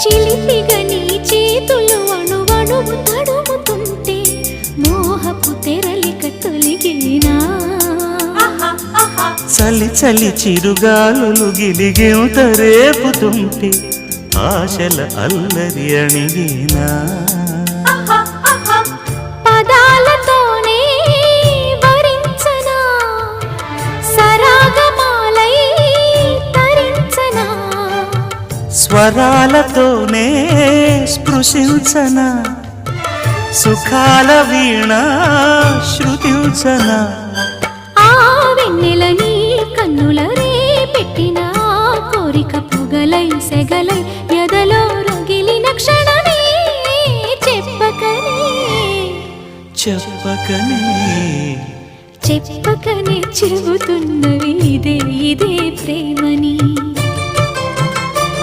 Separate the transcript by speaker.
Speaker 1: చిలిపిగా నీ చేతులు అణువణువు తడుముతుంటే మోహపు తెరలిక తొలిగేనా
Speaker 2: చలి చలి చిరుగాలులు గిలిగింత రేపుతుంటే ఆశల అల్లరి అణిగేనా
Speaker 1: పదాలతోనే వరించనా సరాగమాలై తరించనా
Speaker 2: స్వరాలతోనే స్పృశించనా సుఖాల వీణ శృతించనా
Speaker 1: ఆ వెన్నెల నీ కన్నుల రే పెట్టిన కోరిక పొగలై సెగలై ఎదలో రగిలిన క్షణమే చెప్పకనే
Speaker 2: చెప్పకనే
Speaker 1: చెప్పకనే చెబుతున్నవి ఇదే ఇదే ప్రేమని